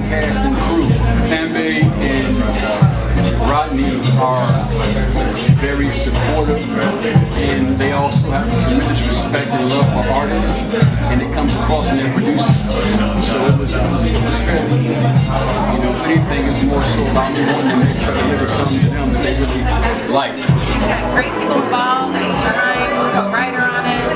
cast and crew, Tambe and Rodney, are very supportive, and they also have tremendous respect and love for artists, and it comes across in their producing. So it was fairly easy. You know, if anything, is more so about me wanting to make sure I deliver something to them that they really liked. You've got great people involved. Sharine's co-writer on it.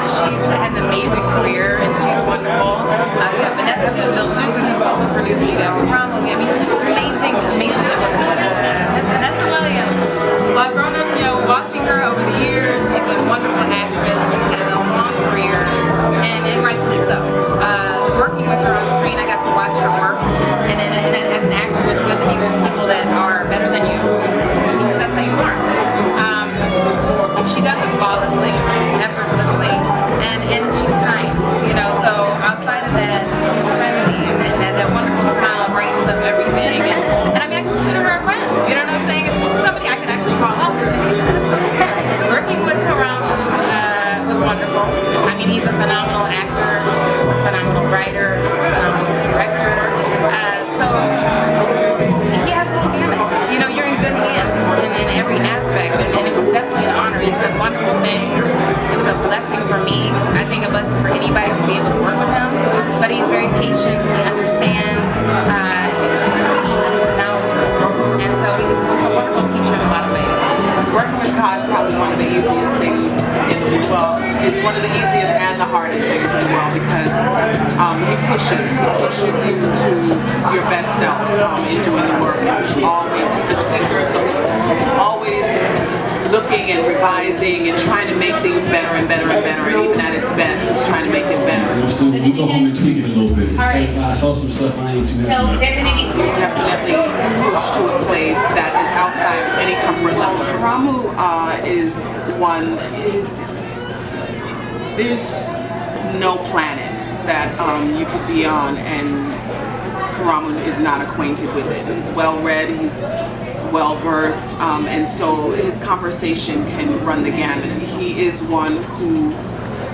She's had an amazing career, and she's wonderful. You have Vanessa Bill Duke, a consultant producer. You have Ka'rammu. I mean, just amazing people. Miss Vanessa Williams. Well, I've grown up, you know, watching her over the years. She's a wonderful actress. She's had a long career, and rightfully so. Working with her on screen, I got to watch her work, and as an actor, it's good to be with people that are better than you, because that's how you learn. She does it flawlessly, effortlessly, and she's kind, you know, so outside of that, she's friendly, and that wonderful smile brightens up everything, and I mean, I consider her a friend, you know what I'm saying? It's just somebody I can actually call up and say, hey, Vanessa. Working with Ka'rammu was wonderful. I mean, he's a phenomenal actor, phenomenal writer, phenomenal director, so he has no damage. You know, you're in good hands in every aspect, and it was definitely an honor. He's done wonderful things. It was a blessing for me. I think a blessing for anybody to be able to work with him. But he's very patient. He understands. He's knowledgeable, and so he was just a wonderful teacher in a lot of ways. Working with Ka is probably one of the easiest things in the world. Well, it's one of the easiest and the hardest things in the world, because he pushes you to your best self in doing the work. And he's a tweaker, so he's always looking and revising and trying to make things better and better and better, and even at its best, he's trying to make it better. We go home and tweak it a little bit. I saw some stuff I ain't too happy with. We're definitely pushed to a place that is outside of any comfort level. Ka'rammu is one. There's no planet that you could be on and Ka'rammu is not acquainted with it. He's well read, he's well versed, and so his conversation can run the gamut. And he is one who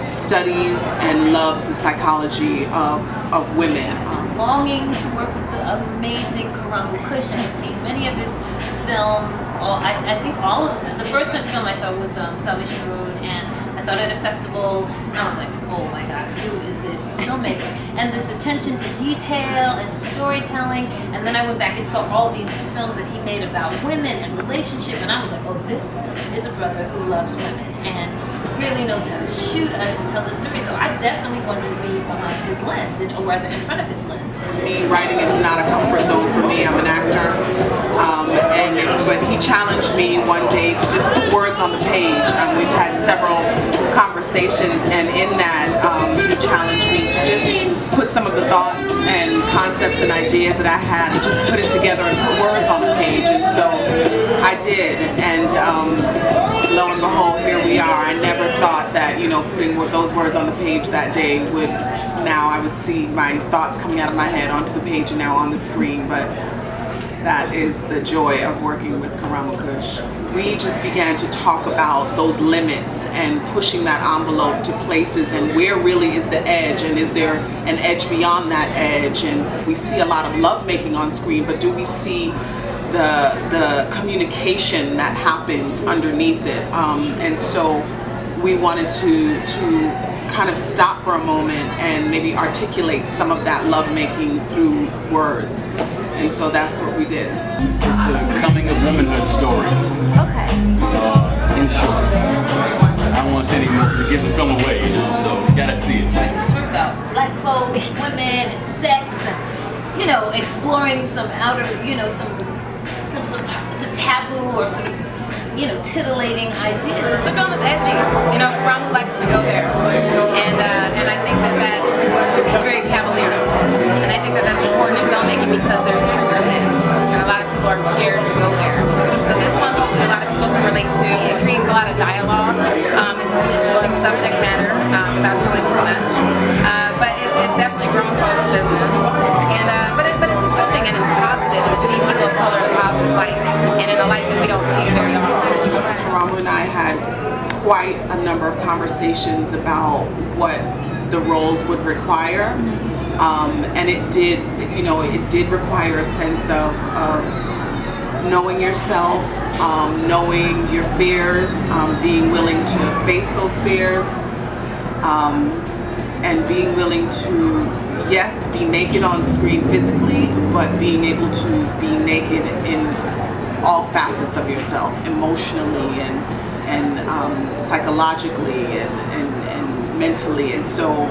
studies and loves the psychology of women. Longing to work with the amazing Ka'rammu Kush. I had seen many of his films. I think all of them. The first film I saw was Salvation Road, and I saw it at a festival, and I was like, oh my God, who is this filmmaker? And this attention to detail and storytelling, and then I went back and saw all these films that he made about women and relationship, and I was like, oh, this is a brother who loves women and really knows how to shoot us and tell the story. So I definitely wanted to be behind his lens, or rather in front of his lens. Me, writing is not a comfort zone for me. I'm an actor, but he challenged me one day to just put words on the page. We've had several conversations, and in that he challenged me to just put some of the thoughts and concepts and ideas that I had and just put it together and put words on the page. And so I did, and lo and behold, here we are. I never thought that, you know, putting those words on the page that day would, now I would see my thoughts coming out of my head onto the page and now on the screen. But that is the joy of working with Ka'rammu Kush. We just began to talk about those limits and pushing that envelope to places, and where really is the edge, and is there an edge beyond that edge? And we see a lot of lovemaking on screen, but do we see the communication that happens underneath it? And so we wanted to kind of stop for a moment and maybe articulate some of that lovemaking through words. And so that's what we did. It's a coming of womanhood story. Okay. In short. I don't want to say any more to give the film away, you know, so you gotta see it. It's a story about black folk, women, and sex, and, you know, exploring some outer, you know, some taboo or sort of, you know, titillating ideas. The film is edgy. You know, Ka'rammu likes to go there, and I think that's very cavalier, and I think that's important in filmmaking because there's truth in it, and a lot of people are scared to go there. So this one, hopefully, a lot of people can relate to. It creates a lot of dialogue. It's some interesting subject matter without telling too much, but it's definitely grown folks' business, and but it's a good thing, and it's positive, and it's seeing people of color in a positive light, and in a light that we don't see very often. Ka'rammu and I had quite a number of conversations about what the roles would require. And it did, it did require a sense of knowing yourself, knowing your fears, being willing to face those fears, and being willing to, yes, be naked on screen physically, but being able to be naked in all facets of yourself, emotionally and psychologically and mentally. And so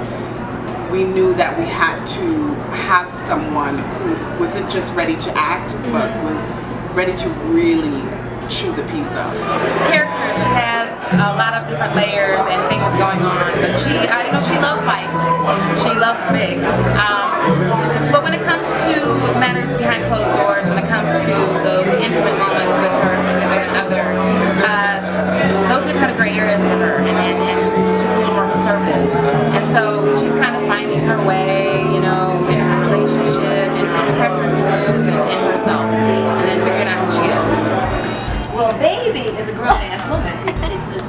we knew that we had to have someone who wasn't just ready to act, but was ready to really chew the piece up. This character, she has a lot of different layers and things going on, but she loves life. She loves big. But when it comes to matters behind closed doors, when it comes to those intimate moments with her significant other, those are kind of gray areas for her, and she's a little more conservative. And so she's kind of finding her way, in her relationship, in her preferences, and in herself, and then figuring out who she is. Well, Baby is a grown-ass woman.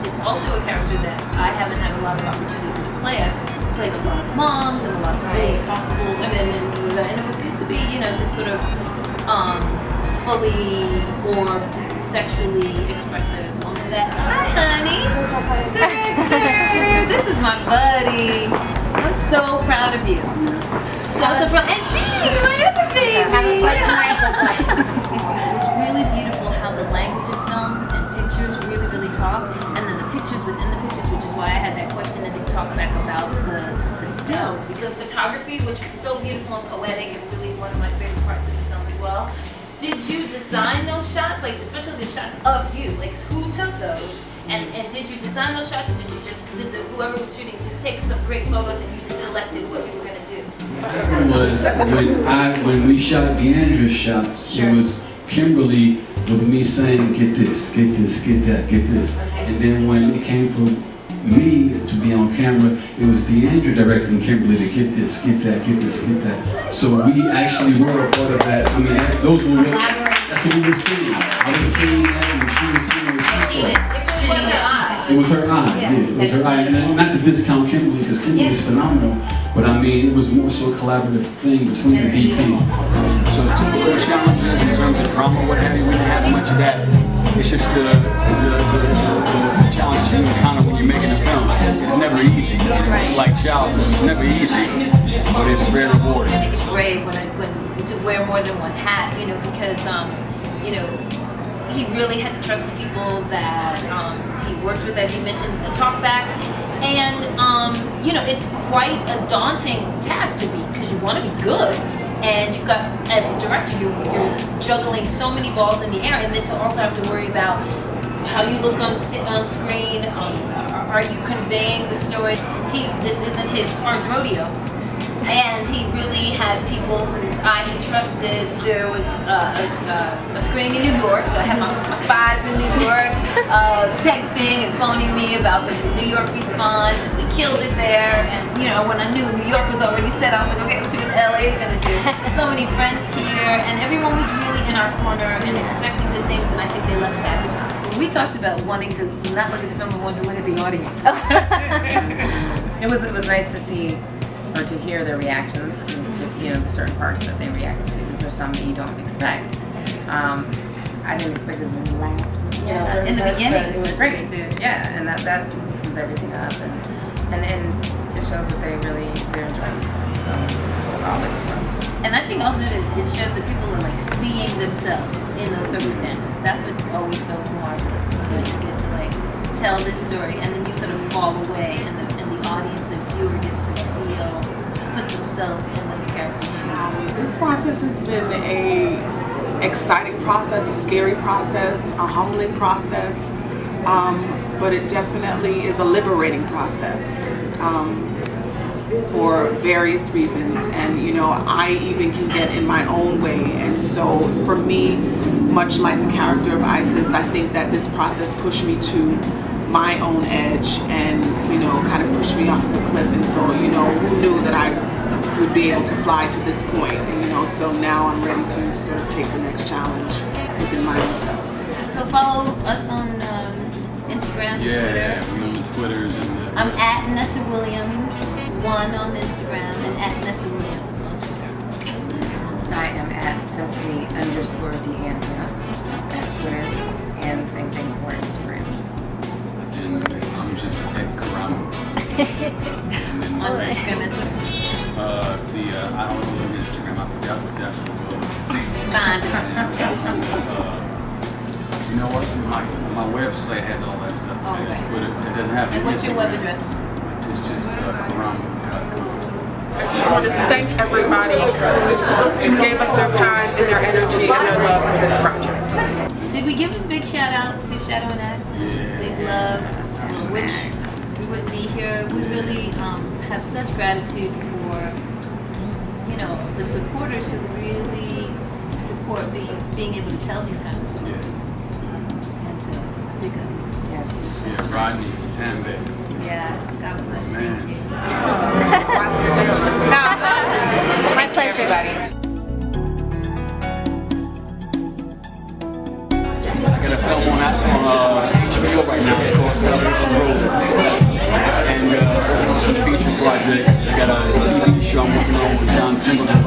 It's also a character that I haven't had a lot of opportunity to play. I've played a lot of moms and a lot of really thoughtful women, and it was good to be, this sort of fully orbed, sexually expressive woman. That hi, honey, director. This is my buddy. I'm so proud of you. So proud. And Dee, my other baby. It's really beautiful how the language of film and pictures really, really talk, and then the pictures within the pictures, which is why I had that question and talk back about the stills, because photography, which was so beautiful and poetic, and really one of my favorite parts of the film as well. Did you design those shots, especially the shots of you? Who took those? And did you design those shots, or did whoever was shooting just take some great photos and you just elected what you were going to do? Was when we shot Deandra's shots, Sure. It was Kimberly with me saying, get this, get this, get that, get this. And then when it came for me to be on camera, it was Deandra directing Kimberly to get this, get that, get this, get that. So we actually were a part of that. I mean, those were real, that's what we were seeing. I was seeing that and she was seeing what she saw. It was her eye, yeah. It was her eye. And not to discount Kimberly, because Kimberly is phenomenal, but I mean, it was more so a collaborative thing between the DP. So typical challenges in terms of drama, what have you, we didn't have much of that. It's just the challenges you encounter when you're making a film. It's never easy. It's like childhood. It's never easy, but it's very rewarding. I think it's brave when to wear more than one hat, because he really had to trust the people that he worked with, as he mentioned, the talkback. And, it's quite a daunting task to be, because you want to be good. And you've got, as a director, you're juggling so many balls in the air, and then to also have to worry about how you look on screen. Are you conveying the story? This isn't his first rodeo. And he really had people whose eye he trusted. There was a screening in New York, so I had my spies in New York texting and phoning me about the New York response, and we killed it there. And when I knew New York was already set, I was like, okay, let's see what LA is gonna do. So many friends here, and everyone was really in our corner and expecting good things, and I think they left satisfied. We talked about wanting to not look at the film, but wanting to look at the audience. It was nice to see, or to hear their reactions to the certain parts that they reacted to, because there's some that you don't expect. I didn't expect it to last. In the beginning, it was great too. Yeah, and that loosens everything up, and it shows that they're enjoying themselves. So it's always a plus. And I think also it shows that people are seeing themselves in those circumstances. That's what's always so marvelous. You get to tell this story, and then you sort of fall away, and the audience, the viewer, gets to put themselves in those characters' shoes. This process has been a exciting process, a scary process, a humbling process, but it definitely is a liberating process for various reasons. And I even can get in my own way, and so for me, much like the character of Isis, I think that this process pushed me to my own edge and kind of pushed me off the cliff. And so who knew that I would be able to fly to this point, and so now I'm ready to sort of take the next challenge within my own self. So follow us on Instagram, Yeah, we on the Twitters and I'm at Nessa Williams 1 on Instagram and at Nessa Williams I am at simply_DeAndrea. That's at Twitter, and the same thing for Instagram. And I'm just at Ka'rammu. And then On Instagram and Twitter. I don't know the Instagram. I forgot what that was. Fine. You know what? My website has all that stuff. Oh, okay. But it doesn't have. And what's your web address? It's just Ka'rammu.com. I just want to thank everybody who gave us their time and their energy and their love for this project. Did we give a big shout out to Shadow and Accent? Yeah. Big love. Which we wouldn't be here. We really have such gratitude for, you know, the supporters who really support being able to tell these kind of stories. And so, big up. Yeah, Rodney, Tambe. Yeah, God bless. Man. Thank you. Watch the film. My pleasure. I got a film on HBO right now. It's called Salvation Road. And working on some feature projects. I got a TV show I'm working on with John Singleton